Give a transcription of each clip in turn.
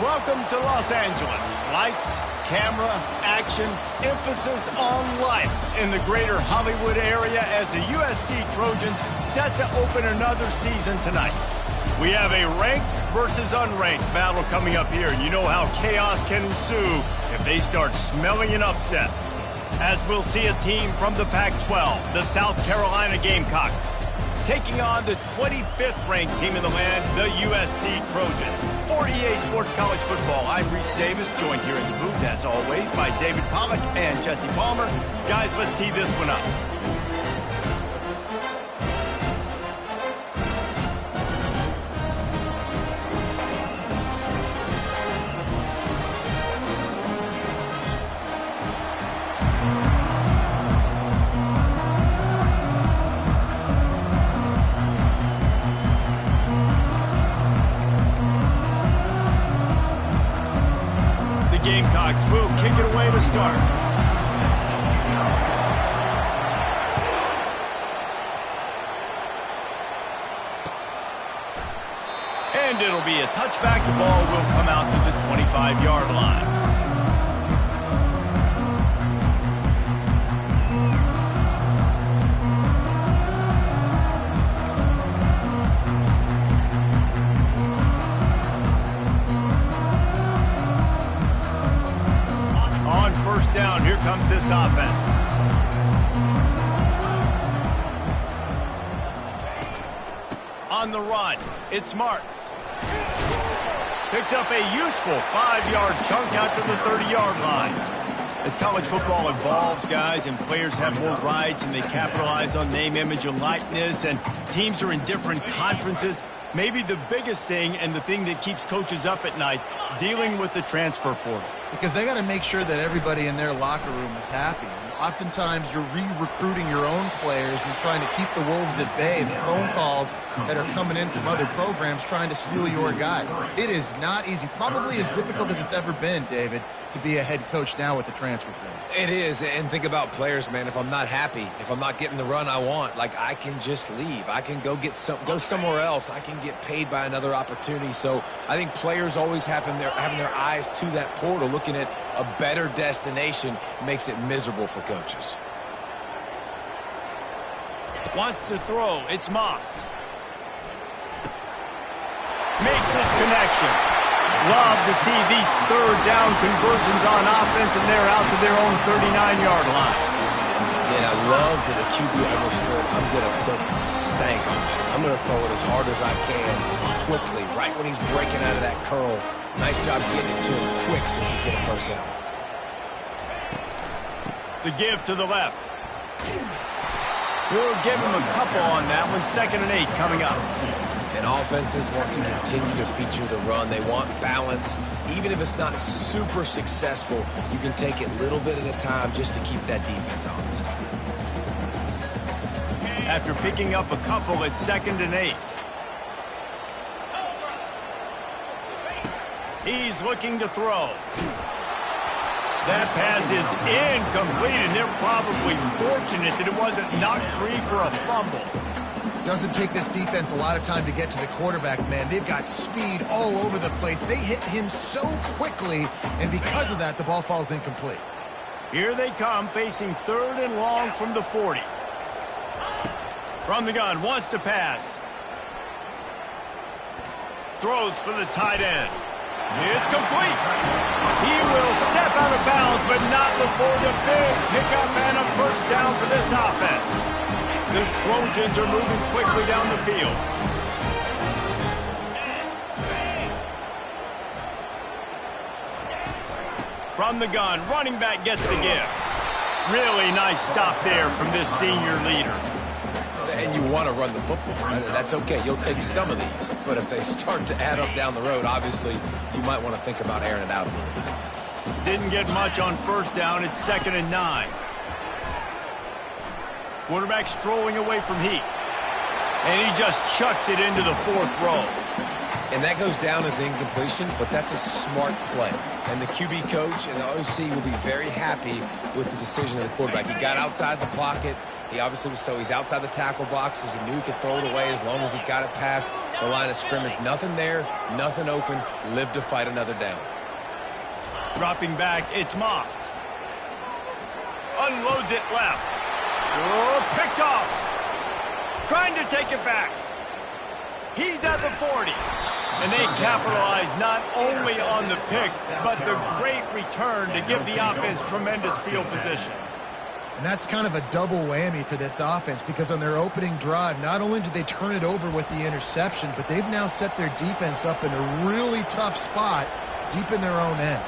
Welcome to Los Angeles. Lights, camera, action, emphasis on lights in the greater Hollywood area as the USC Trojans set to open another season tonight. We have a ranked versus unranked battle coming up here, and you know how chaos can ensue if they start smelling an upset. As we'll see a team from the Pac-12, the South Carolina Gamecocks, taking on the 25th ranked team in the land, the USC Trojans. For EA Sports College Football, I'm Reese Davis, joined here in the booth, as always, by David Pollack and Jesse Palmer. Guys, let's tee this one up. Gamecocks will kick it away to start. And it'll be a touchback. The ball will come out to the 25-yard line. Down, here comes this offense. On the run, it's Marks. Picks up a useful 5-yard chunk out to the 30-yard line. As college football evolves, guys, and players have more rights and they capitalize on name, image, and likeness, and teams are in different conferences, maybe the biggest thing and the thing that keeps coaches up at night, dealing with the transfer portal. Because they got to make sure that everybody in their locker room is happy. And oftentimes, you're re-recruiting your own players and trying to keep the Wolves at bay. The phone calls that are coming in from other programs trying to steal your guys. It is not easy. Probably as difficult as it's ever been, David, to be a head coach now with the transfer portal. It is, and think about players, man. If I'm not happy, if I'm not getting the run I want, like, I can just leave. I can go somewhere else. I can get paid by another opportunity. So I think players always having their eyes to that portal, looking at a better destination, makes it miserable for coaches. Wants to throw. It's Moss. Makes his connection. Love to see these third down conversions on offense, and they're out to their own 39-yard line. Yeah, I love that the QB understood, I'm going to put some stank on this. I'm going to throw it as hard as I can, quickly, right when he's breaking out of that curl. Nice job getting it to him quick so he can get a first down. The give to the left. We'll give him a couple on that one. 2nd and 8 coming up. And offenses want to continue to feature the run. They want balance. Even if it's not super successful, you can take it a little bit at a time just to keep that defense honest. After picking up a couple, it's 2nd and 8. He's looking to throw. That pass is incomplete, and they're probably fortunate that it wasn't knocked free for a fumble. Doesn't take this defense a lot of time to get to the quarterback, man. They've got speed all over the place. They hit him so quickly, and because of that, the ball falls incomplete. Here they come, facing 3rd and long from the 40. From the gun, wants to pass. Throws for the tight end. It's complete. He will step out of bounds, but not before the big pickup and a first down for this offense. The Trojans are moving quickly down the field. From the gun, running back gets the give. Really nice stop there from this senior leader. And you want to run the football. That's okay. You'll take some of these. But if they start to add up down the road, obviously, you might want to think about airing it out a little bit. Didn't get much on first down. It's 2nd and 9. Quarterback strolling away from Heat. And he just chucks it into the 4th row. And that goes down as incompletion, but that's a smart play. And the QB coach and the OC will be very happy with the decision of the quarterback. He got outside the pocket. He obviously was he's outside the tackle boxes. He knew he could throw it away as long as he got it past the line of scrimmage. Nothing there, nothing open. Live to fight another down. Dropping back, it's Moss. Unloads it left. Oh, picked off. Trying to take it back. He's at the 40. And they capitalize not only on the pick, but the great return to give the offense tremendous field position. And that's kind of a double whammy for this offense, because on their opening drive, not only did they turn it over with the interception, but they've now set their defense up in a really tough spot deep in their own end.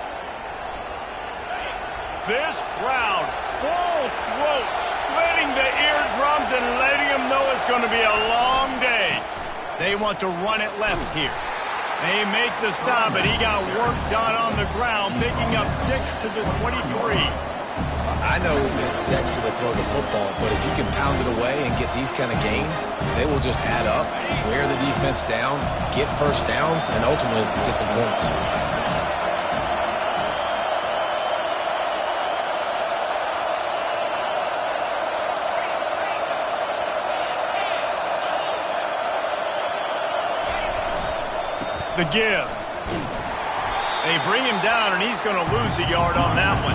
This crowd, full throat, splitting the eardrums and letting them know it's going to be a long day. They want to run it left here. They make the stop, but he got work done on the ground, picking up 6 to the 23. I know it's sexy to throw the football, but if you can pound it away and get these kind of gains, they will just add up, wear the defense down, get first downs, and ultimately get some points. The give. They bring him down, and he's going to lose a yard on that one.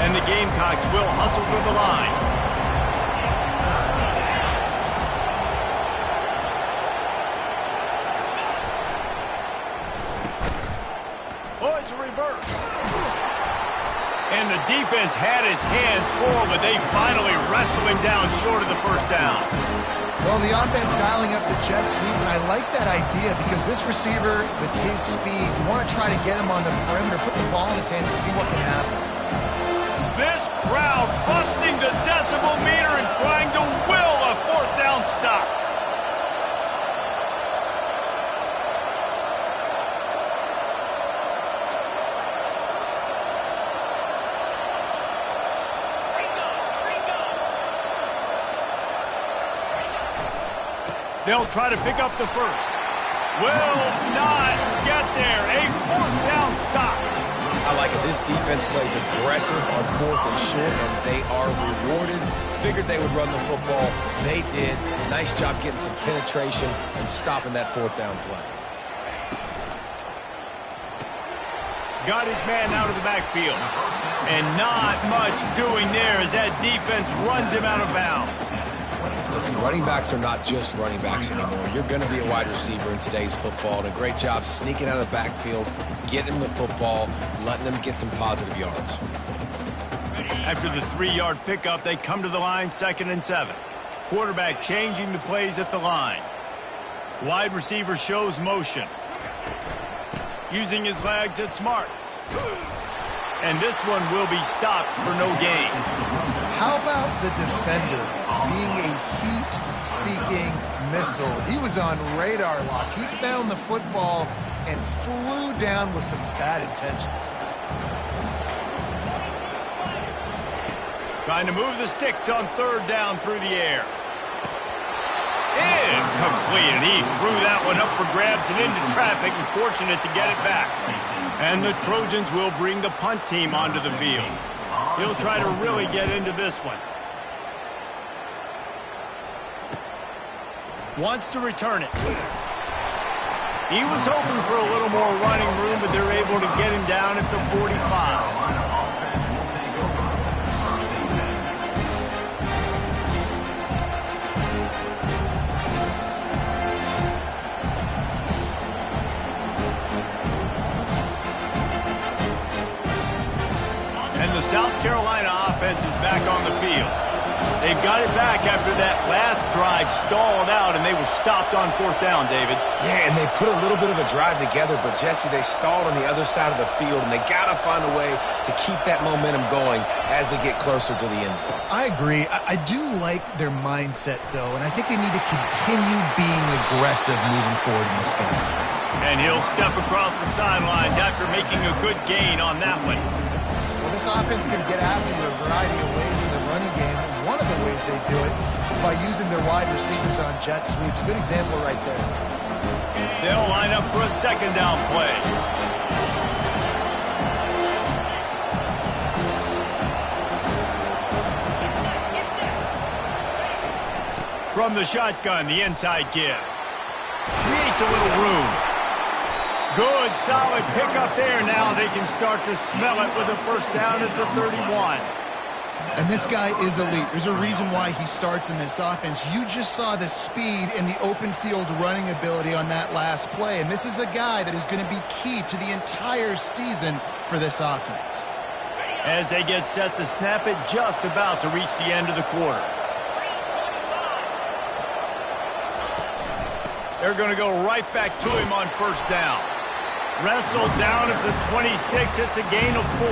And the Gamecocks will hustle to the line. Oh, it's a reverse. And the defense had his hands full, but they finally wrestle him down short of the first down. Well, the offense dialing up the jet sweep, and I like that idea because this receiver, with his speed, you want to try to get him on the perimeter, put the ball in his hands and see what can happen. This crowd busting the decibel meter and trying to will a fourth down stop. They'll try to pick up the first. Will not get there. A fourth down stop. I like it. This defense plays aggressive on 4th and short, and they are rewarded. Figured they would run the football. They did. Nice job getting some penetration and stopping that 4th down play. Got his man out of the backfield. And not much doing there as that defense runs him out of bounds. Listen, running backs are not just running backs anymore. You're going to be a wide receiver in today's football. And a great job sneaking out of the backfield, getting the football, letting them get some positive yards. After the 3-yard pickup, they come to the line 2nd and 7. Quarterback changing the plays at the line. Wide receiver shows motion. Using his legs, it's Marks. And this one will be stopped for no gain. How about the defender being a heat-seeking missile? He was on radar lock. He found the football and flew down with some bad intentions. Trying to move the sticks on 3rd down through the air. Incomplete, and he threw that one up for grabs and into traffic, and fortunate to get it back. And the Trojans will bring the punt team onto the field. He'll try to really get into this one. Wants to return it. He was hoping for a little more running room, but they're able to get him down at the 45. The South Carolina offense is back on the field. They've got it back after that last drive stalled out, and they were stopped on 4th down, David. Yeah, and they put a little bit of a drive together, but, Jesse, they stalled on the other side of the field, and they got to find a way to keep that momentum going as they get closer to the end zone. I agree. I do like their mindset, though, and I think they need to continue being aggressive moving forward in this game. And he'll step across the sidelines after making a good gain on that one. This offense can get after you a variety of ways in the running game. And one of the ways they do it is by using their wide receivers on jet sweeps. Good example right there. They'll line up for a second down play. From the shotgun, the inside give. Creates a little room. Good, solid pickup there. Now they can start to smell it with a first down at the 31. And this guy is elite. There's a reason why he starts in this offense. You just saw the speed and the open field running ability on that last play. And this is a guy that is going to be key to the entire season for this offense. As they get set to snap it, just about to reach the end of the quarter. They're going to go right back to him on first down. Wrestled down at the 26. It's a gain of 4.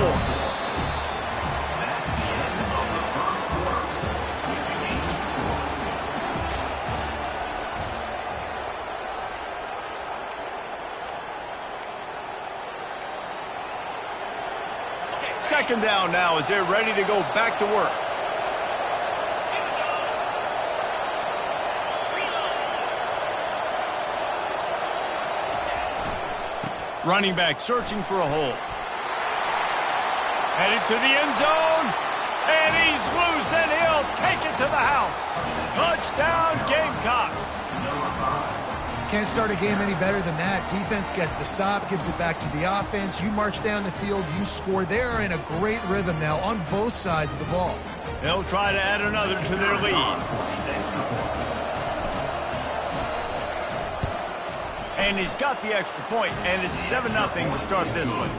Second down now as they're ready to go back to work. Running back searching for a hole. Headed to the end zone. And he's loose and he'll take it to the house. Touchdown Gamecocks. Can't start a game any better than that. Defense gets the stop, gives it back to the offense. You march down the field, you score. They're in a great rhythm now on both sides of the ball. They'll try to add another to their lead. And he's got the extra point, and it's 7-0 to start this one.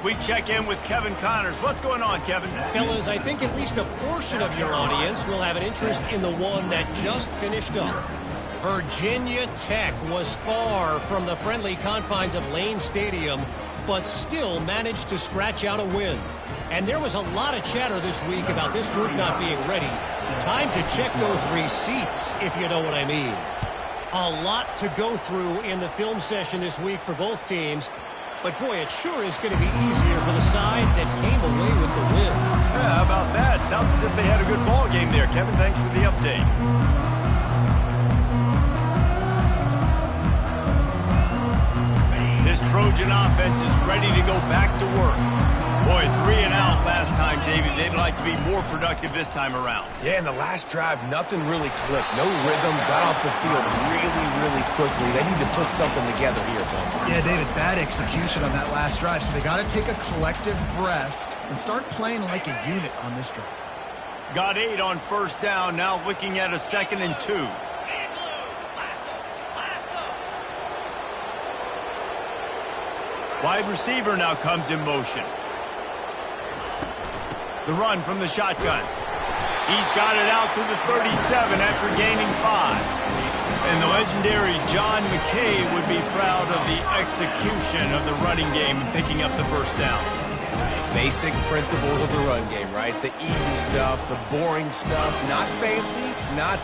We check in with Kevin Connors. What's going on, Kevin? Fellas, I think at least a portion of your audience will have an interest in the one that just finished up. Virginia Tech was far from the friendly confines of Lane Stadium, but still managed to scratch out a win. And there was a lot of chatter this week about this group not being ready. Time to check those receipts, if you know what I mean. A lot to go through in the film session this week for both teams. But, boy, it sure is going to be easier for the side that came away with the win. Yeah, how about that? Sounds as if they had a good ball game there. Kevin, thanks for the update. This Trojan offense is ready to go back to work. Boy, 3 and out last time, David. They'd like to be more productive this time around. Yeah, in the last drive, nothing really clicked. No rhythm, got off the field really quickly. They need to put something together here, Tom. Yeah, David, bad execution on that last drive. So they got to take a collective breath and start playing like a unit on this drive. Got 8 on first down, now looking at a 2nd and 2. Wide receiver now comes in motion. The run from the shotgun. He's got it out to the 37 after gaining 5. And the legendary John McKay would be proud of the execution of the running game and picking up the first down. Basic principles of the run game, right? The easy stuff, the boring stuff, not fancy, not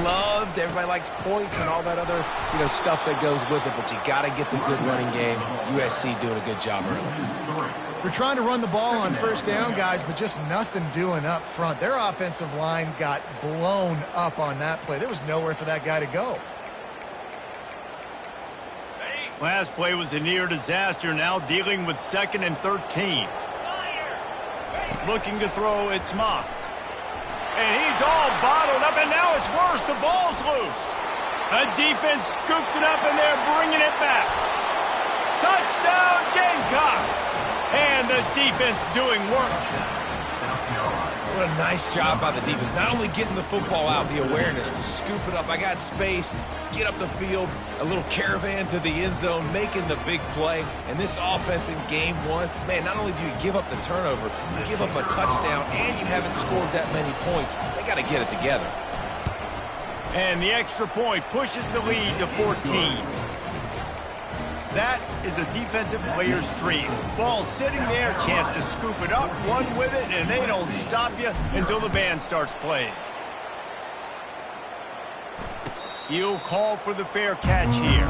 loved. Everybody likes points and all that other, stuff that goes with it. But you got to get the good running game. USC doing a good job early. We're trying to run the ball on first down, guys, but just nothing doing up front. Their offensive line got blown up on that play. There was nowhere for that guy to go. Last play was a near disaster, now dealing with 2nd and 13. Looking to throw, it's Moss. And he's all bottled up, and now it's worse. The ball's loose. The defense scoops it up, and they're bringing it back. Touchdown, Gamecocks! And the defense doing work. What a nice job by the defense. Not only getting the football out, the awareness to scoop it up. I got space, get up the field, a little caravan to the end zone, making the big play. And this offense in game 1, man, not only do you give up the turnover, you give up a touchdown, and you haven't scored that many points. They got to get it together. And the extra point pushes the lead to 14. That is a defensive player's dream. Ball sitting there, chance to scoop it up, run with it, and they don't stop you until the band starts playing. He'll call for the fair catch here.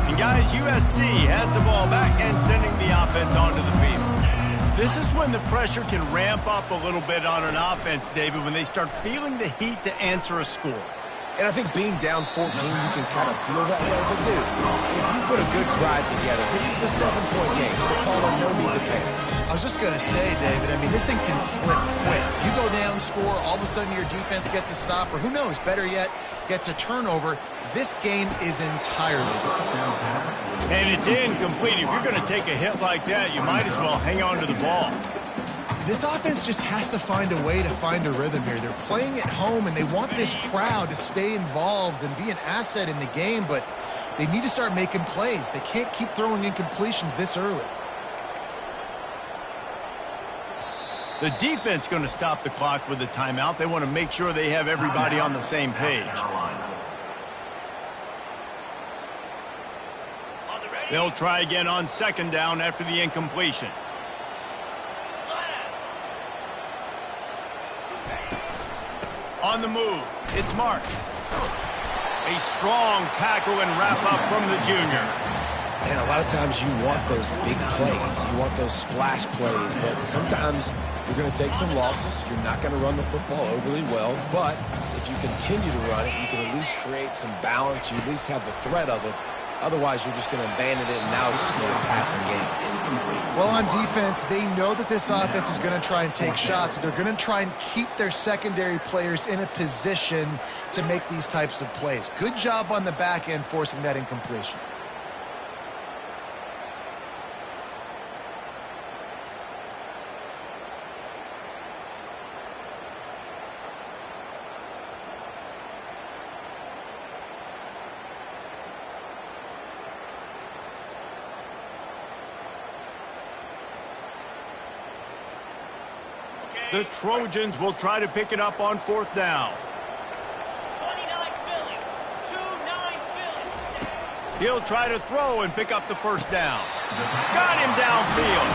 And guys, USC gets the ball back and sending the offense onto the field. This is when the pressure can ramp up a little bit on an offense, David, when they start feeling the heat to answer a score. And I think being down 14, you can kind of feel that way. But, dude, if you put a good drive together, this is a 7-point game, so Carlo, no need to panic. I was just going to say, David, I mean, this thing can flip quick. You go down, score, all of a sudden your defense gets a stop, or who knows, better yet, gets a turnover. This game is entirely different. And it's incomplete. If you're going to take a hit like that, you might as well hang on to the ball. This offense just has to find a way to find a rhythm here. They're playing at home, and they want this crowd to stay involved and be an asset in the game, but they need to start making plays. They can't keep throwing incompletions this early. The defense going to stop the clock with a timeout. They want to make sure they have everybody on the same page. They'll try again on second down after the incompletion. On the move, it's Marks. A strong tackle and wrap-up from the junior. And a lot of times you want those big plays. You want those splash plays. But sometimes you're going to take some losses. You're not going to run the football overly well. But if you continue to run it, you can at least create some balance. You at least have the threat of it. Otherwise, you're just going to abandon it, and now it's just going to be a passing game. Well, on defense, they know that this offense is going to try and take shots. So they're going to try and keep their secondary players in a position to make these types of plays. Good job on the back end forcing that incompletion. The Trojans will try to pick it up on fourth down. 29 Philly. 2-9 Philly. He'll try to throw and pick up the first down. Got him downfield.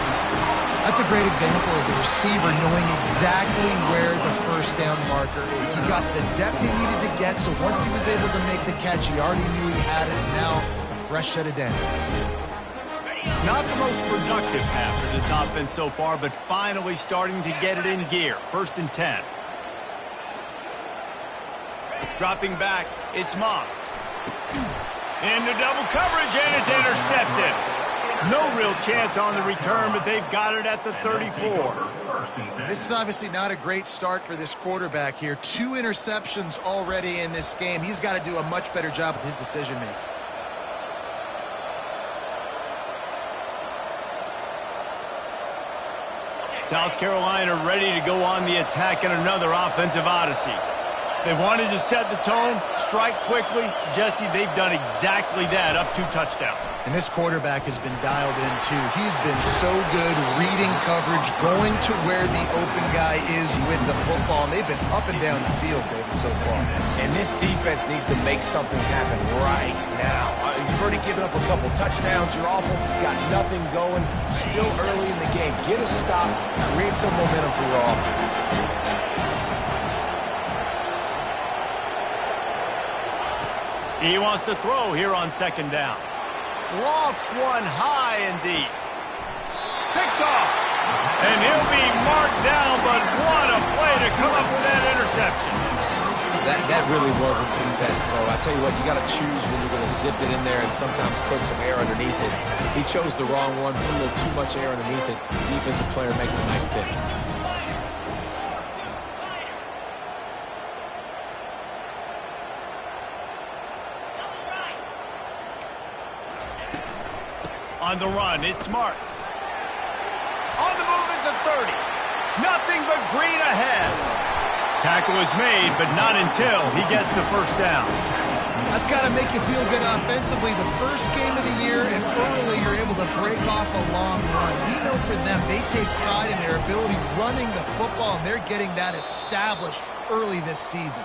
That's a great example of the receiver knowing exactly where the first down marker is. He got the depth he needed to get, so once he was able to make the catch, he already knew he had it, and now a fresh set of downs. Not the most productive half for this offense so far, but finally starting to get it in gear. 1st and 10. Dropping back, it's Moss. Into double coverage, and it's intercepted. No real chance on the return, but they've got it at the 34. This is obviously not a great start for this quarterback here. 2 interceptions already in this game. He's got to do a much better job with his decision-making. South Carolina ready to go on the attack in another offensive odyssey. They wanted to set the tone, strike quickly. Jesse, they've done exactly that, up 2 touchdowns. And this quarterback has been dialed in, too. He's been so good reading coverage, going to where the open guy is with the football. And they've been up and down the field, David, so far. And this defense needs to make something happen right now. You've already given up a couple touchdowns. Your offense has got nothing going. Still early in the game. Get a stop. Create some momentum for your offense. He wants to throw here on second down. Lofts one high and deep. Picked off. And he'll be marked down, but what a play to come up with that interception. That really wasn't his best throw. I tell you what, you got to choose when you're going to zip it in there and sometimes put some air underneath it. He chose the wrong one, put a little too much air underneath it. Defensive player makes the nice pick. On the run, it's Marks. On the move is the 30. Nothing but green ahead. Tackle is made, but not until he gets the first down. That's got to make you feel good offensively. The first game of the year, and early you're able to break off a long run. We know for them, they take pride in their ability running the football, and they're getting that established early this season.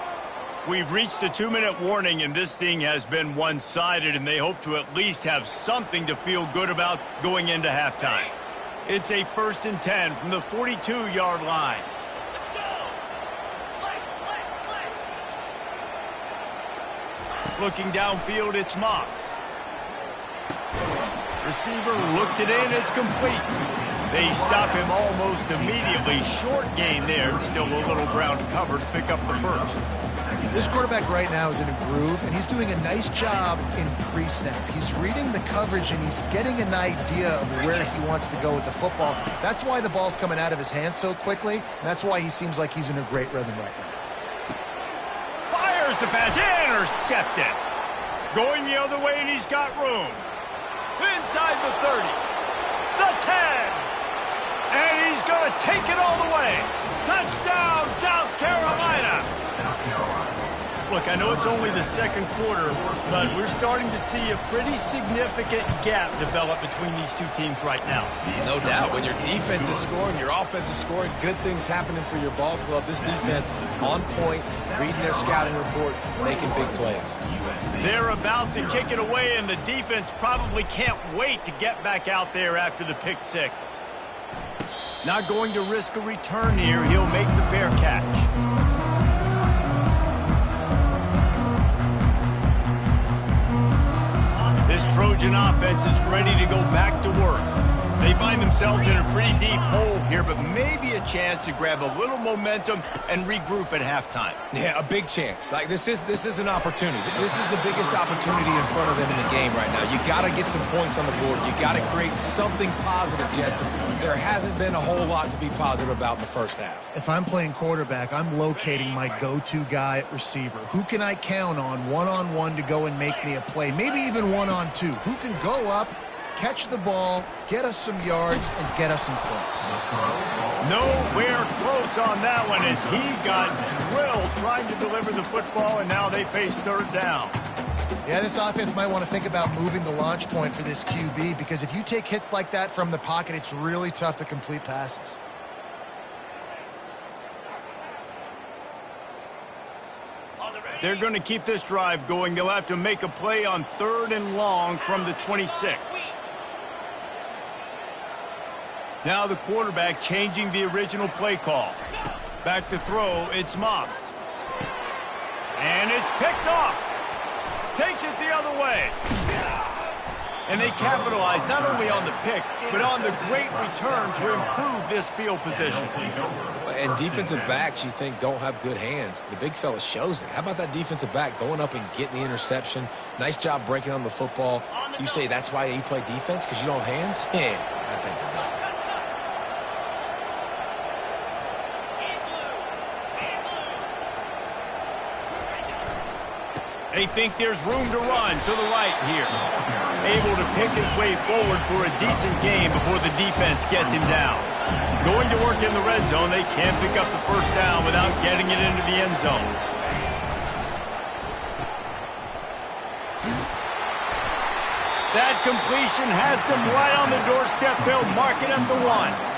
We've reached the 2-minute warning, and this thing has been one-sided, and they hope to at least have something to feel good about going into halftime. It's a 1st and 10 from the 42-yard line. Looking downfield, it's Moss. receiver looks it in. It's complete. They stop him almost immediately. Short gain there. Still a little ground to cover to pick up the first. This quarterback right now is in a groove, and he's doing a nice job in pre-snap. He's reading the coverage, and he's getting an idea of where he wants to go with the football. That's why the ball's coming out of his hands so quickly, and that's why he seems like he's in a great rhythm right now. Fires the pass. Intercepted. Going the other way, and he's got room. Inside the 30. The 10. And he's going to take it all the way. Touchdown, South Carolina. Look, I know it's only the second quarter, but we're starting to see a pretty significant gap develop between these two teams right now. No doubt. When your defense is scoring, your offense is scoring, good things happening for your ball club. This defense on point, reading their scouting report, making big plays. They're about to kick it away, and the defense probably can't wait to get back out there after the pick six. Not going to risk a return here. He'll make the fair catch. This Trojan offense is ready to go back to work. They find themselves in a pretty deep hole here, but maybe a chance to grab a little momentum and regroup at halftime. Yeah, a big chance. Like this is an opportunity. This is the biggest opportunity in front of them in the game right now. You got to get some points on the board. You got to create something positive, Jesse. There hasn't been a whole lot to be positive about in the first half. If I'm playing quarterback, I'm locating my go-to guy at receiver. Who can I count on one-on-one to go and make me a play? Maybe even one-on-two. Who can go up, catch the ball, get us some yards, and get us some points? Nowhere close on that one as he got drilled trying to deliver the football, and now they face third down. Yeah, this offense might want to think about moving the launch point for this QB, because if you take hits like that from the pocket, it's really tough to complete passes. They're going to keep this drive going. They'll have to make a play on 3rd and long from the 26. Now the quarterback changing the original play call. Back to throw, it's Moss. And it's picked off. Takes it the other way. And they capitalize not only on the pick, but on the great return to improve this field position. And defensive backs, you think, don't have good hands. The big fella shows it. How about that defensive back going up and getting the interception? Nice job breaking on the football. You say that's why you play defense, because you don't have hands? Yeah, I think not. They think there's room to run to the right here. Able to pick his way forward for a decent game before the defense gets him down. Going to work in the red zone. They can't pick up the first down without getting it into the end zone. That completion has them right on the doorstep. They'll mark it at the 1.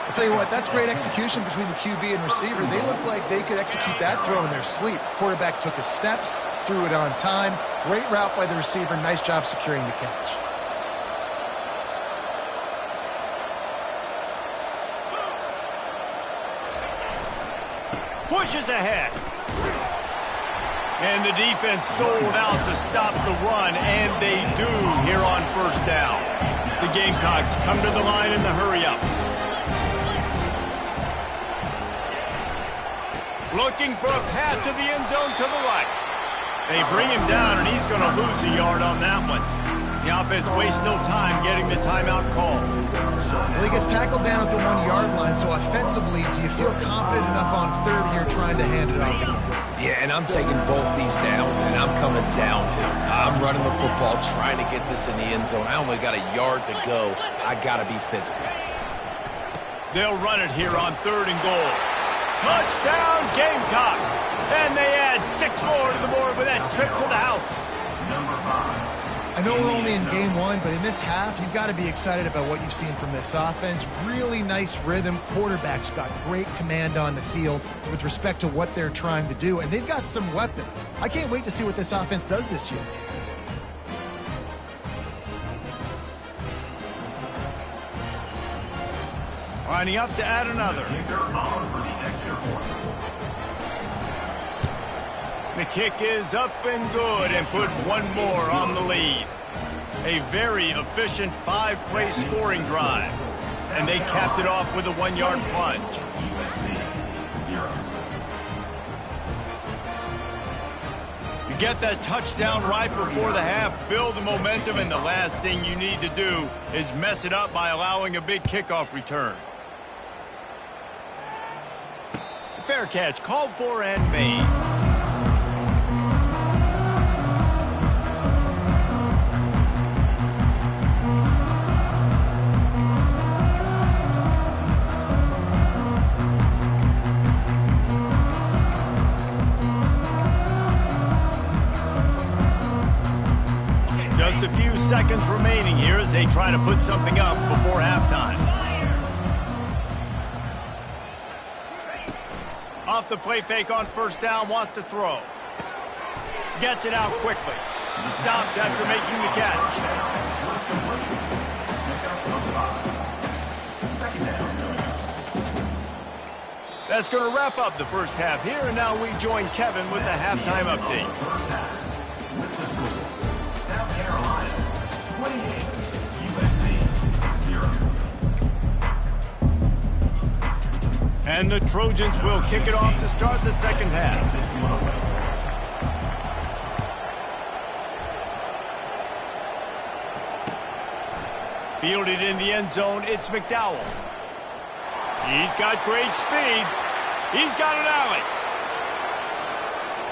I'll tell you what, that's great execution between the QB and receiver. They look like they could execute that throw in their sleep. Quarterback took his steps, threw it on time. Great route by the receiver. Nice job securing the catch. Pushes ahead. And the defense sold out to stop the run, and they do here on first down. The Gamecocks come to the line in the hurry-up. Looking for a path to the end zone to the right. They bring him down, and he's going to lose a yard on that one. The offense wastes no time getting the timeout call. Well, he gets tackled down at the 1-yard line, so offensively, do you feel confident enough on 3rd here trying to hand it off again? Yeah, and I'm taking both these downs, and I'm coming downhill. I'm running the football, trying to get this in the end zone. I only got a yard to go. I got to be physical. They'll run it here on 3rd and goal. Touchdown, Gamecocks! And they add 6 more to the board with that trip to the house. I know we're only in game 1, but in this half, you've got to be excited about what you've seen from this offense. Really nice rhythm. Quarterback's got great command on the field with respect to what they're trying to do, and they've got some weapons. I can't wait to see what this offense does this year. Lining up to add another. The kick is up and good, and put 1 more on the lead. A very efficient 5-play scoring drive. And they capped it off with a 1-yard plunge. You get that touchdown right before the half, build the momentum, and the last thing you need to do is mess it up by allowing a big kickoff return. Fair catch called for and made. Just a few seconds remaining here as they try to put something up before halftime. Off the play fake on first down, wants to throw. Gets it out quickly. Stopped after making the catch. That's going to wrap up the first half here, and now we join Kevin with the halftime update. South Carolina, 28, USC, 0. And the Trojans will kick it off to start the second half. Fielded in the end zone, it's McDowell. He's got great speed. He's got an alley.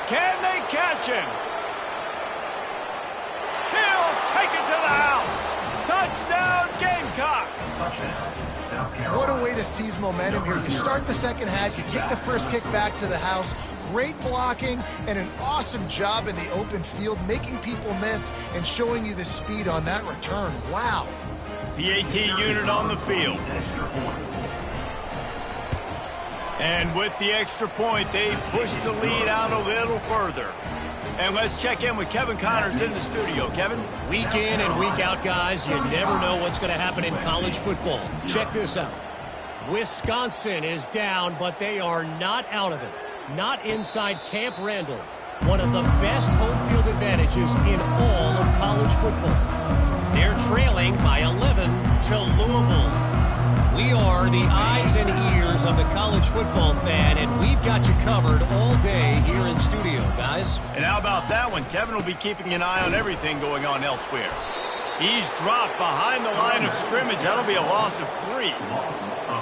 Can they catch him? He'll take it to the house. Touchdown, Gamecocks. What a way to seize momentum here. You start the second half, you take the first kick back to the house. Great blocking and an awesome job in the open field, making people miss and showing you the speed on that return. Wow. PAT unit on the field. And with the extra point, they push the lead out a little further. And let's check in with Kevin Connors in the studio. Kevin? Week in and week out, guys, you never know what's going to happen in college football. Check this out. Wisconsin is down, but they are not out of it. Not inside Camp Randall, one of the best home field advantages in all of college football. They're trailing by 11 to Louisville. We are the eyes and ears of the college football fan, and we've got you covered all day here in studio, guys. And how about that one? Kevin will be keeping an eye on everything going on elsewhere. He's dropped behind the line of scrimmage. That'll be a loss of 3.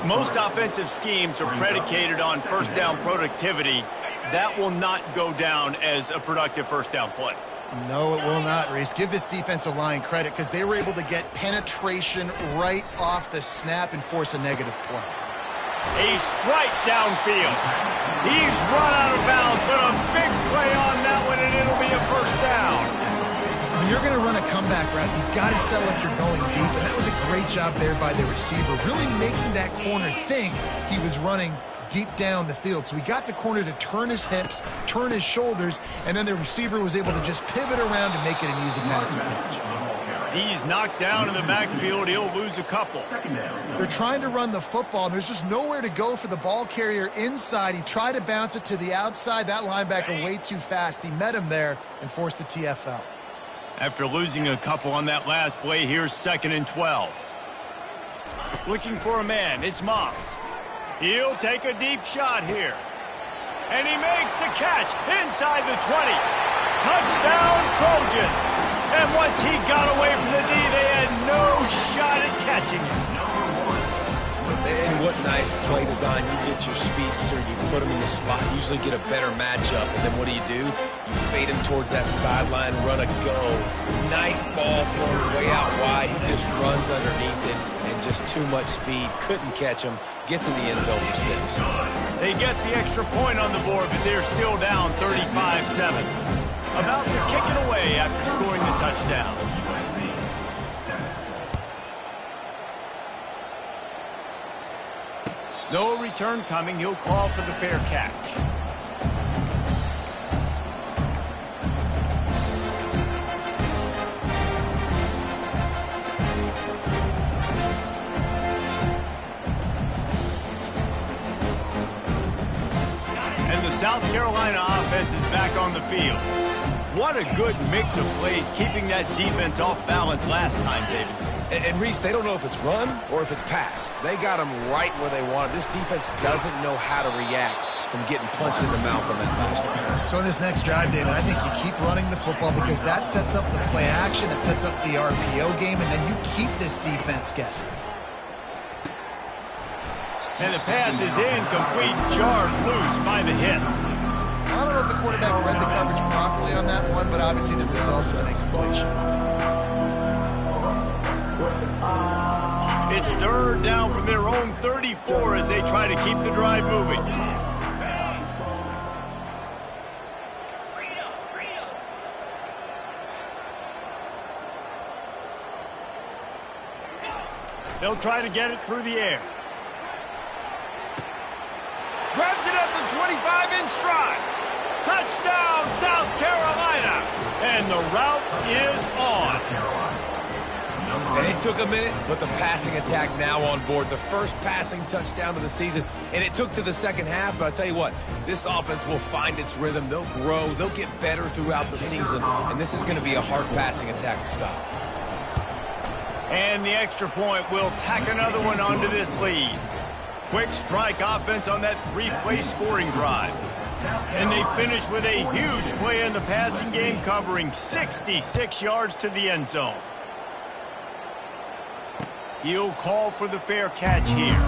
Most offensive schemes are predicated on first down productivity. That will not go down as a productive first down play. No, it will not, Reese. Give this defensive line credit because they were able to get penetration right off the snap and force a negative play. A strike downfield. He's run out of bounds, but a big play on that one, and it'll be a first down. When you're going to run a comeback route, you've got to sell like you're going deep, and that was a great job there by the receiver, really making that corner think he was running deep down the field. So we got the corner to turn his hips, turn his shoulders, and then the receiver was able to just pivot around and make it an easy pass and catch. He's knocked down in the backfield. He'll lose a couple. They're trying to run the football, and there's just nowhere to go for the ball carrier inside. He tried to bounce it to the outside. That linebacker way too fast. He met him there and forced the TFL. After losing a couple on that last play, here's 2nd and 12. Looking for a man. It's Moss. He'll take a deep shot here. And he makes the catch inside the 20. Touchdown, Trojans. And once he got away from the D, they had no shot at catching him. And what nice play design. You get your speedster, you put him in the slot, usually get a better matchup. And then what do? You fade him towards that sideline, run a go. Nice ball thrown way out wide. He just runs underneath it and just too much speed. Couldn't catch him. Gets in the end zone for 6. They get the extra point on the board, but they're still down 35-7. About to kick it away after scoring the touchdown. No return coming. He'll call for the fair catch. And the South Carolina offense is back on the field. What a good mix of plays, keeping that defense off balance last time, David. And Reese, they don't know if it's run or if it's pass. They got them right where they want it. This defense doesn't know how to react from getting punched in the mouth on that last drive. So in this next drive, David, I think you keep running the football because that sets up the play action, it sets up the RPO game, and then you keep this defense guessing. And the pass is incomplete, jarred loose by the hit. I don't know if the quarterback read the coverage properly on that one, but obviously the result is an incompletion. It's third down from their own 34 as they try to keep the drive moving. They'll try to get it through the air. Grabs it at the 25 in stride. Touchdown, South Carolina. And the route is on. And it took a minute, but the passing attack now on board. The first passing touchdown of the season, and it took to the second half, but I'll tell you what, this offense will find its rhythm. They'll grow. They'll get better throughout the season, and this is going to be a hard passing attack to stop. And the extra point will tack another one onto this lead. Quick strike offense on that three-play scoring drive. And they finish with a huge play in the passing game, covering 66 yards to the end zone. He'll call for the fair catch here.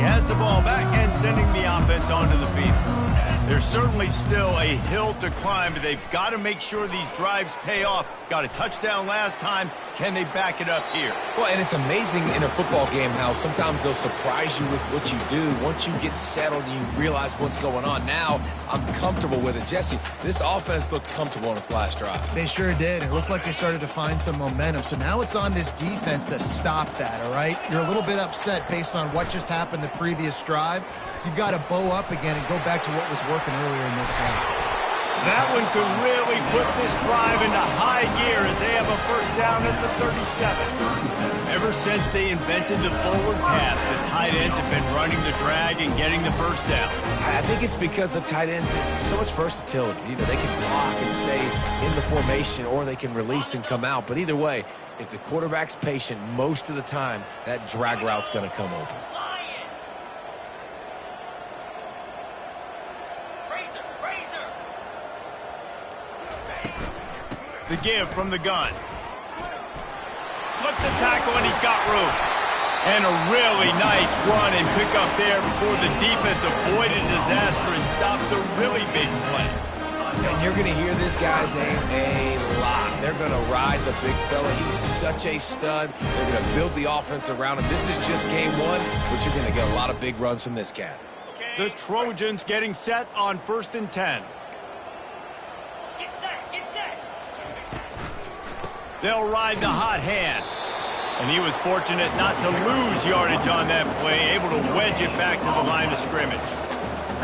Has the ball back and sending the offense onto the field. There's certainly still a hill to climb, but they've got to make sure these drives pay off. Got a touchdown last time. Can they back it up here? Well, and it's amazing in a football game how sometimes they'll surprise you with what you do. Once you get settled and you realize what's going on, now I'm comfortable with it. Jesse, this offense looked comfortable on its last drive. They sure did. It looked like they started to find some momentum. So now it's on this defense to stop that, all right? You're a little bit upset based on what just happened the previous drive. You've got to bow up again and go back to what was working earlier in this game. That one could really put this drive into high gear as they have a first down at the 37. Ever since they invented the forward pass, the tight ends have been running the drag and getting the first down. I think it's because the tight ends have so much versatility. You know, they can block and stay in the formation, or they can release and come out. But either way, if the quarterback's patient most of the time, that drag route's going to come open. The give from the gun. Slips a tackle and he's got room. And a really nice run and pick up there before the defense avoided disaster and stopped the really big play. And you're going to hear this guy's name a lot. They're going to ride the big fella. He's such a stud. They're going to build the offense around him. This is just game one, but you're going to get a lot of big runs from this cat. The Trojans getting set on 1st and 10. They'll ride the hot hand. And he was fortunate not to lose yardage on that play, able to wedge it back to the line of scrimmage.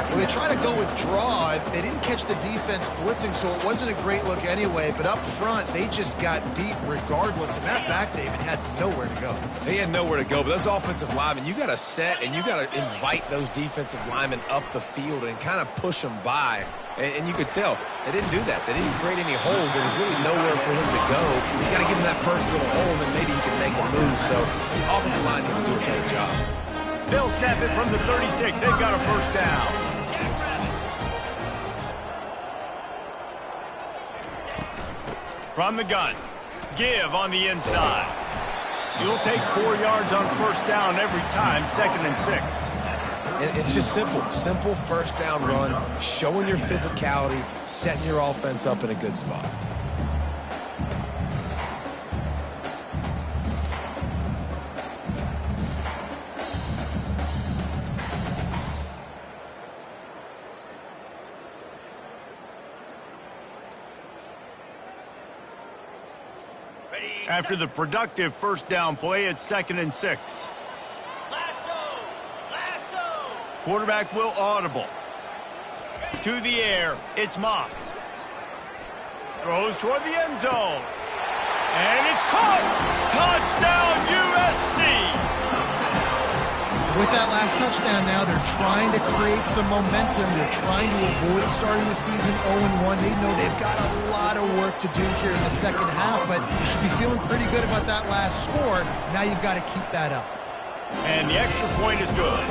Well, they try to go with draw. They didn't catch the defense blitzing, so it wasn't a great look anyway. But up front, they just got beat regardless. And that back, David, had nowhere to go. They had nowhere to go. But those offensive linemen, you got to set and you got to invite those defensive linemen up the field and kind of push them by. And you could tell they didn't do that. They didn't create any holes. There was really nowhere for him to go. You got to give him that first little hole, and then maybe he can make a move. So the offensive line needs to do a great job. They'll snap it from the 36. They've got a first down. From the gun. Give on the inside. You'll take 4 yards on first down every time, 2nd and 6. And it's just simple first down run, showing your physicality, setting your offense up in a good spot. After the productive first down play, it's 2nd and 6. Lasso! Lasso! Quarterback will audible. To the air, it's Moss. Throws toward the end zone. And it's caught! Touchdown, USC! With that last touchdown now, they're trying to create some momentum. They're trying to avoid starting the season 0-1. They know they've got a lot of work to do here in the second half, but you should be feeling pretty good about that last score. Now you've got to keep that up. And the extra point is good.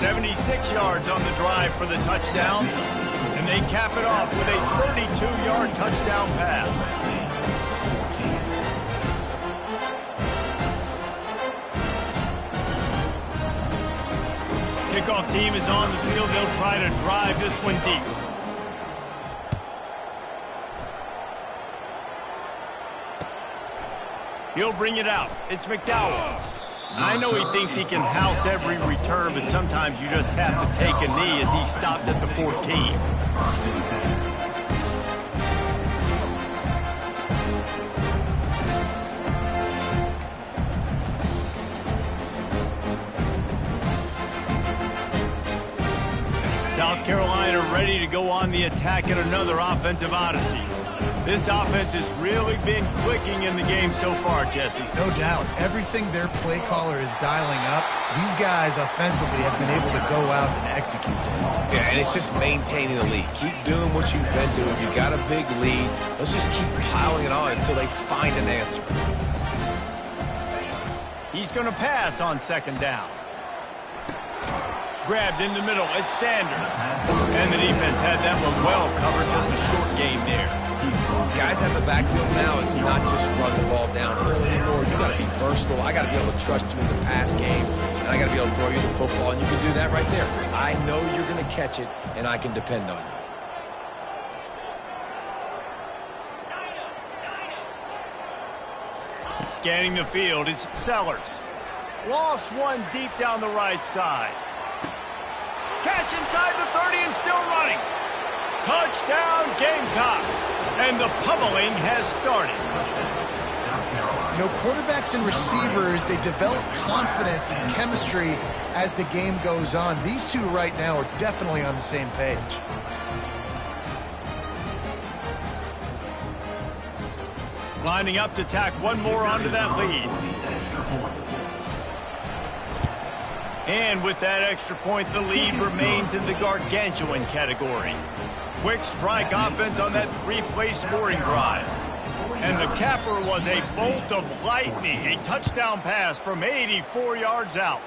76 yards on the drive for the touchdown, and they cap it off with a 32-yard touchdown pass. Kickoff team is on the field. They'll try to drive this one deep. He'll bring it out. It's McDowell. I know he thinks he can house every return, but sometimes you just have to take a knee as he stopped at the 14. South Carolina ready to go on the attack at another offensive odyssey. This offense has really been clicking in the game so far, Jesse. No doubt. Everything their play caller is dialing up, these guys offensively have been able to go out and execute. Yeah, and it's just maintaining the lead. Keep doing what you've been doing. You've got a big lead. Let's just keep piling it on until they find an answer. He's going to pass on second down. Grabbed in the middle. It's Sanders. And the defense had that one well covered. Just a short game there. Guys have the backfield now. It's not just run the ball downfield anymore. You got to be versatile. I got to be able to trust you in the pass game, and I got to be able to throw you the football, and you can do that right there. I know you're going to catch it, and I can depend on you. Scanning the field, it's Sellers. Lost one deep down the right side. Catch inside the 30 and still running. Touchdown, Gamecocks. And the pummeling has started. You know, quarterbacks and receivers, they develop confidence and chemistry as the game goes on. These two right now are definitely on the same page. Lining up to tack one more onto that lead. And with that extra point, the lead remains in the gargantuan category. Quick strike offense on that three-play scoring drive. And the capper was a bolt of lightning, a touchdown pass from 84 yards out.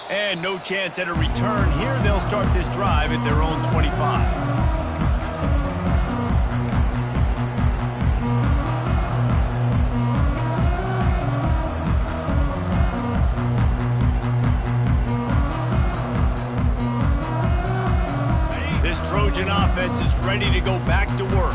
And no chance at a return here. They'll start this drive at their own 25. Trojan offense is ready to go back to work.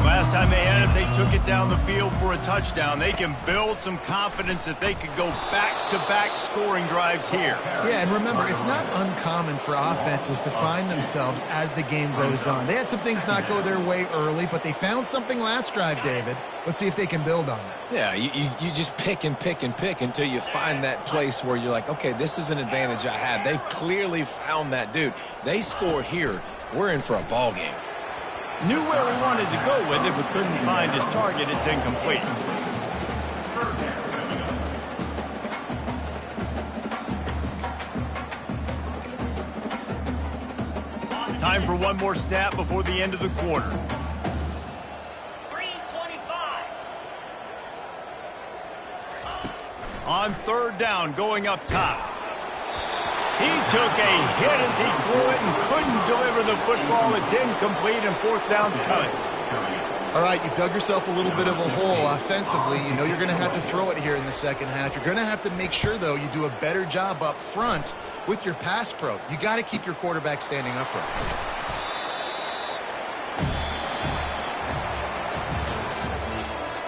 Last time they had it, they took it down the field for a touchdown. They can build some confidence that they could go back-to-back scoring drives here. Yeah, and remember, it's not uncommon for offenses to find themselves as the game goes on. They had some things not go their way early, but they found something last drive, David. Let's see if they can build on that. Yeah, you just pick and pick and pick until you find that place where you're like, okay, this is an advantage I have. They clearly found that, dude. They score here. We're in for a ball game. Knew where we wanted to go with it, but couldn't find his target. It's incomplete. Time for one more snap before the end of the quarter. 3:25. On third down, going up top. He took a hit as he threw it and couldn't deliver the football. It's incomplete, and fourth down's coming. All right, you've dug yourself a little bit of a hole offensively. You know you're going to have to throw it here in the second half. You're going to have to make sure, though, you do a better job up front with your pass pro. You got to keep your quarterback standing upright.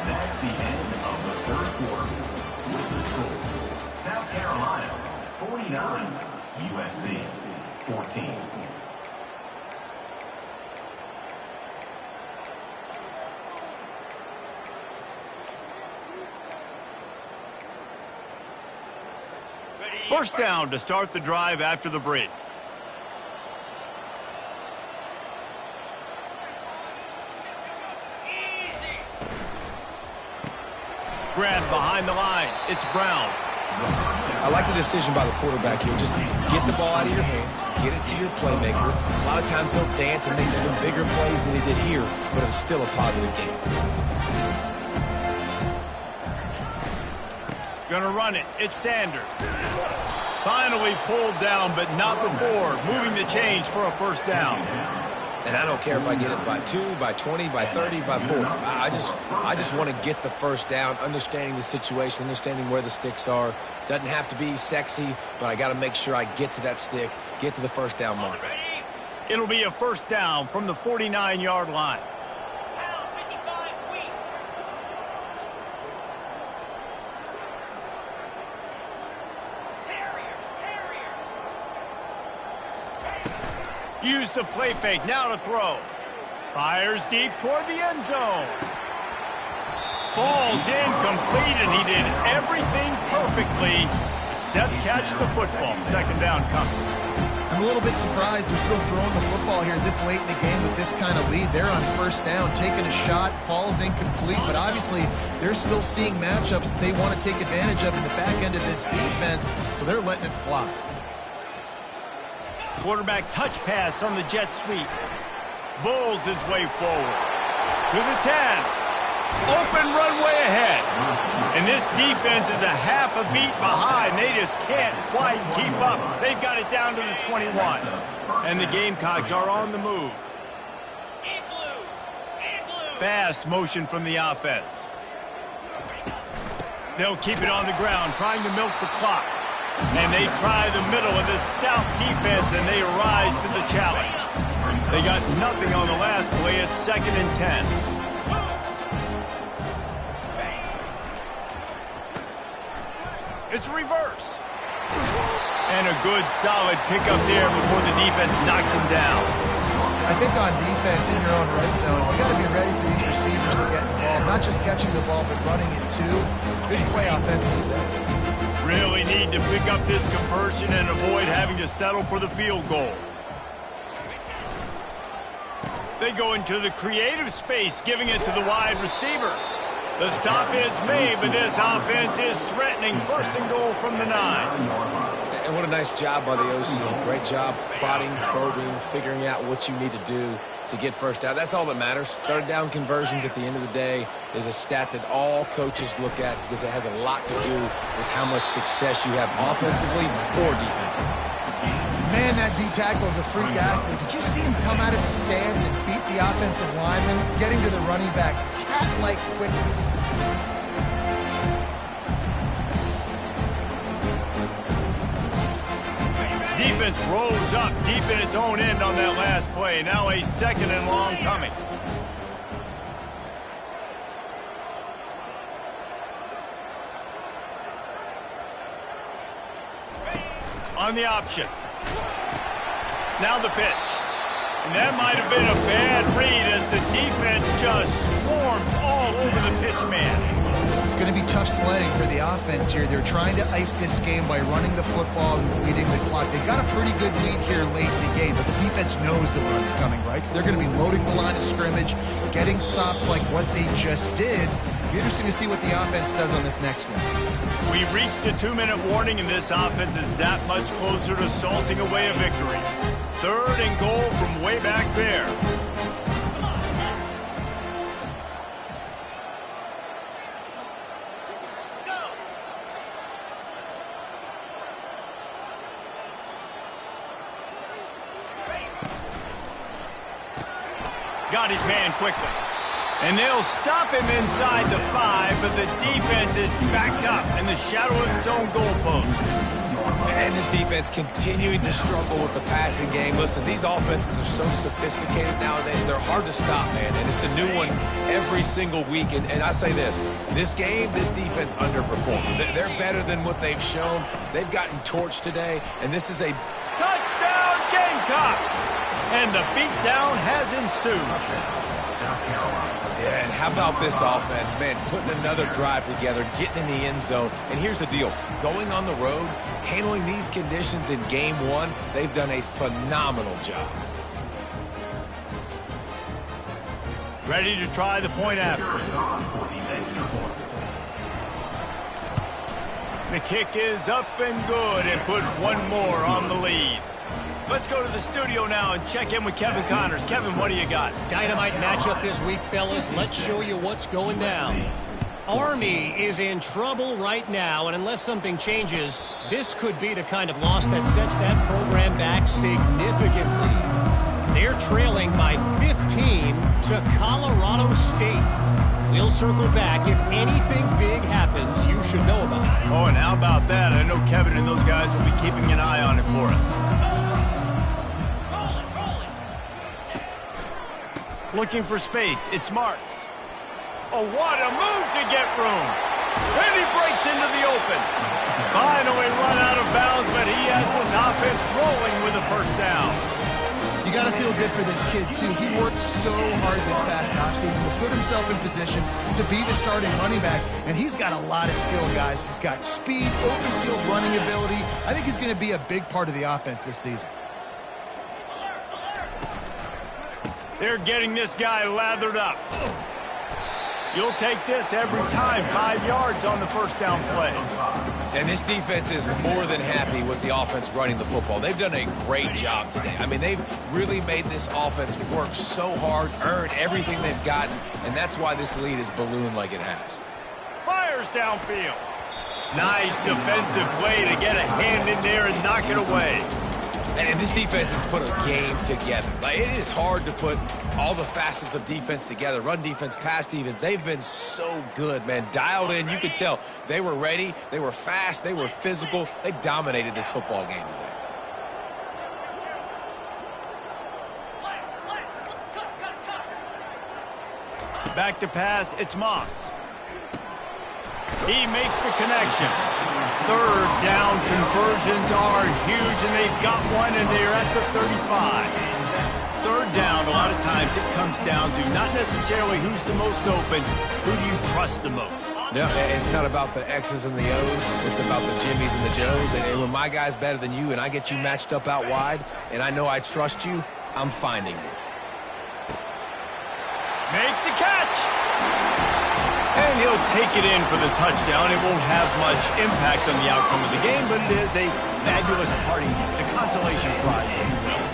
That's the end of the third quarter. With the score, South Carolina 49, USC 14. First down to start the drive after the break. Grab behind the line. It's Brown. I like the decision by the quarterback here. Just get the ball out of your hands, get it to your playmaker. A lot of times he'll dance and make even bigger plays than he did here, but it was still a positive game. Gonna run it. It's Sanders. Finally pulled down, but not before. Moving the chains for a first down. And I don't care if I get it by 2, by 20, by 30, by 40. I just want to get the first down, understanding the situation, understanding where the sticks are. Doesn't have to be sexy, but I got to make sure I get to that stick, get to the first down mark. It'll be a first down from the 49-yard line. Use the play fake, now to throw. Fires deep toward the end zone. Falls incomplete, and he did everything perfectly except catch the football. Second down coming. I'm a little bit surprised they're still throwing the football here this late in the game with this kind of lead. They're on first down, taking a shot, falls incomplete, but obviously they're still seeing matchups that they want to take advantage of in the back end of this defense, so they're letting it fly. Quarterback touch pass on the jet sweep. Bulls his way forward. To the 10. Open runway ahead. And this defense is a half a beat behind. They just can't quite keep up. They've got it down to the 21. And the Gamecocks are on the move. Fast motion from the offense. They'll keep it on the ground, trying to milk the clock. And they try the middle of this stout defense, and they rise to the challenge. They got nothing on the last play. It's 2nd and 10. It's reverse. And a good, solid pickup there before the defense knocks him down. I think on defense in your own red zone, you got to be ready for these receivers to get involved. Not just catching the ball, but running it too. Good play offensively there. Really need to pick up this conversion and avoid having to settle for the field goal. They go into the creative space, giving it to the wide receiver. The stop is made, but this offense is threatening. 1st and goal from the 9. And what a nice job by the OC. Great job plotting, probing, figuring out what you need to do to get first down. That's all that matters. 3rd down conversions at the end of the day is a stat that all coaches look at because it has a lot to do with how much success you have offensively or defensively. Man, that D-tackle is a freak athlete. Did you see him come out of his stance and beat the offensive lineman, getting to the running back? Cat-like quickness. Defense rolls up deep in its own end on that last play. Now a 2nd and long coming. On the option. Now the pitch. And that might have been a bad read as the defense just swarms all over the pitch man. It's going to be tough sledding for the offense here. They're trying to ice this game by running the football and bleeding the clock. They've got a pretty good lead here late in the game, but the defense knows the run's coming, right? So they're going to be loading the line of scrimmage, getting stops like what they just did. It'll be interesting to see what the offense does on this next one. We reached the 2-minute warning, and this offense is that much closer to salting away a victory. 3rd and goal from way back there. Got his man quickly. And they'll stop him inside the 5, but the defense is backed up in the shadow of its own goalpost. And this defense continuing to struggle with the passing game. Listen, these offenses are so sophisticated nowadays. They're hard to stop, man, and it's a new one every single week. And I say this game, this defense underperformed. They're better than what they've shown. They've gotten torched today, and this is a touchdown Gamecocks! And the beatdown has ensued. Yeah, and how about this offense, man, putting another drive together, getting in the end zone. And here's the deal. Going on the road, handling these conditions in game one, they've done a phenomenal job. Ready to try the point after. The kick is up and good and put one more on the lead. Let's go to the studio now and check in with Kevin Connors. Kevin, what do you got? Dynamite matchup this week, fellas. Let's show you what's going down. Army is in trouble right now, and unless something changes, this could be the kind of loss that sets that program back significantly. They're trailing by 15 to Colorado State. We'll circle back if anything big happens you should know about. Oh, and how about that? I know Kevin and those guys will be keeping an eye on it for us. Looking for space. It's Marks. Oh, what a move to get room. And he breaks into the open. Finally run out of bounds, but he has this offense rolling with a first down. You got to feel good for this kid, too. He worked so hard this past offseason to put himself in position to be the starting running back, and he's got a lot of skill, guys. He's got speed, open field running ability. I think he's going to be a big part of the offense this season. They're getting this guy lathered up. You'll take this every time. 5 yards on the first down play. And this defense is more than happy with the offense running the football. They've done a great job today. I mean, they've really made this offense work so hard, earn everything they've gotten, and that's why this lead is ballooned like it has. Fires downfield. Nice defensive play to get a hand in there and knock it away. And this defense has put a game together. Like, it is hard to put all the facets of defense together. Run defense, pass defense. They've been so good, man. Dialed in. You could tell they were ready. They were fast. They were physical. They dominated this football game today. Back to pass. It's Moss. He makes the connection. Third down conversions are huge, and they've got one, and they're at the 35. Third down, a lot of times it comes down to not necessarily who's the most open, who do you trust the most? No, it's not about the X's and the O's. It's about the Jimmys and the Joes. And when my guy's better than you and I get you matched up out wide, and I know I trust you, I'm finding you. Makes the catch! And he'll take it in for the touchdown. It won't have much impact on the outcome of the game, but it is a fabulous parting gift, a consolation prize, if you will.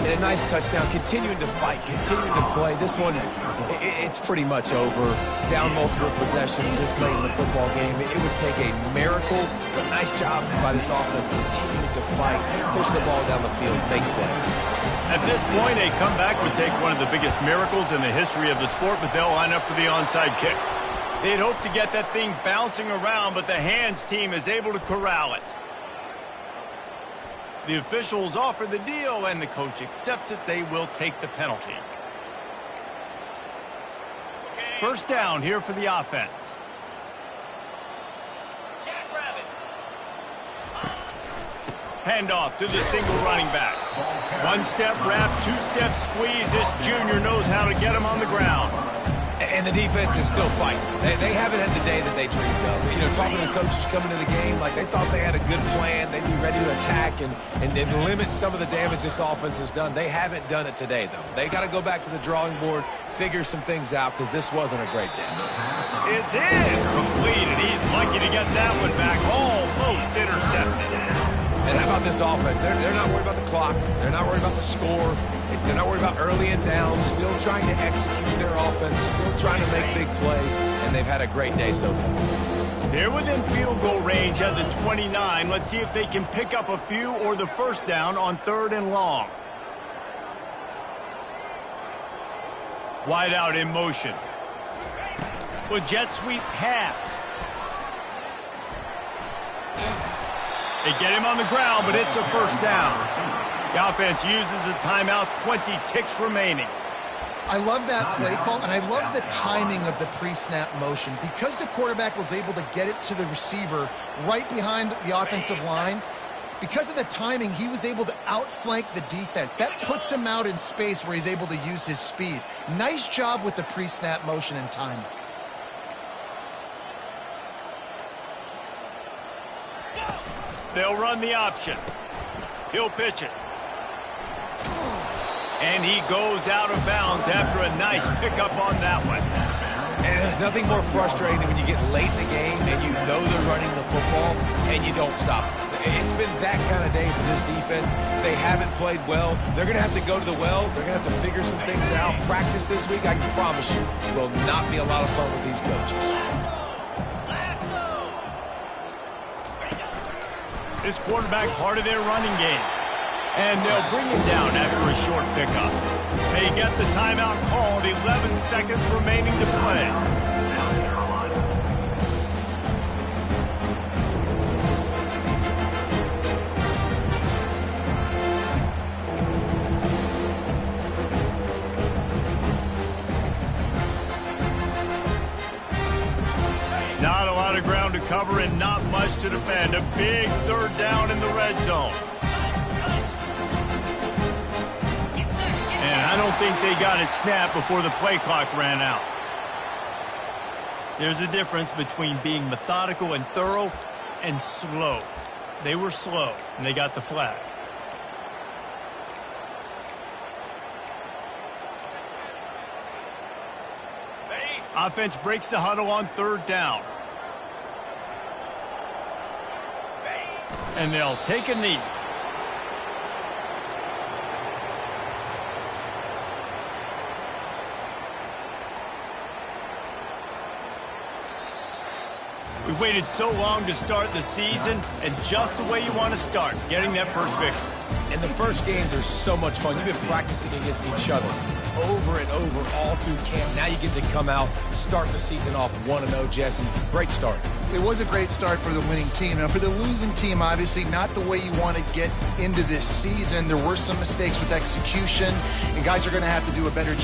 And a nice touchdown, continuing to fight, continuing to play. This one, it's pretty much over. Down multiple possessions this late in the football game. It would take a miracle, but nice job by this offense continuing to fight, push the ball down the field, make plays. At this point, a comeback would take one of the biggest miracles in the history of the sport, but they'll line up for the onside kick. They'd hoped to get that thing bouncing around, but the hands team is able to corral it. The officials offer the deal, and the coach accepts it. They will take the penalty. First down here for the offense. Handoff to the single running back. One-step wrap, two-step squeeze. This junior knows how to get him on the ground. And the defense is still fighting. They haven't had the day that they dreamed of. You know, talking to the coaches coming to the game, like they thought they had a good plan. They'd be ready to attack and limit some of the damage this offense has done. They haven't done it today, though. They got to go back to the drawing board, figure some things out, because this wasn't a great day. It's incomplete, and he's lucky to get that one back. Almost intercepted. And how about this offense? They're not worried about the clock. They're not worried about the score. They're not worried about early and down. Still trying to execute their offense. Still trying to make big plays. And they've had a great day so far. They're within field goal range at the 29. Let's see if they can pick up a few or the first down on 3rd and long. Wide out in motion. With jet sweep pass. They get him on the ground, but it's a first down. The offense uses a timeout, 20 ticks remaining. I love that play call, and I love the timing of the pre-snap motion. Because the quarterback was able to get it to the receiver right behind the offensive line, Because of the timing, he was able to outflank the defense. That puts him out in space where he's able to use his speed. Nice job with the pre-snap motion and timing. They'll run the option. He'll pitch it. And he goes out of bounds after a nice pickup on that one. And there's nothing more frustrating than when you get late in the game and you know they're running the football and you don't stop it. It's been that kind of day for this defense. They haven't played well. They're going to have to go to the well. They're going to have to figure some things out. Practice this week, I can promise you, will not be a lot of fun with these coaches. This quarterback part of their running game. And they'll bring him down after a short pickup. They get the timeout called, 11 seconds remaining to play. South Carolina. Not a lot of ground to cover and not much to defend. A big third down in the red zone. And I don't think they got it snapped before the play clock ran out. There's a difference between being methodical and thorough and slow. They were slow, and they got the flag. Offense breaks the huddle on third down. And they'll take a knee. We waited so long to start the season, and just the way you want to start, getting that first victory. And the first games are so much fun. You've been practicing against each other over and over all through camp. Now you get to come out, start the season off 1-0, Jesse. Great start. It was a great start for the winning team. Now, for the losing team, obviously not the way you want to get into this season. There were some mistakes with execution, and guys are going to have to do a better job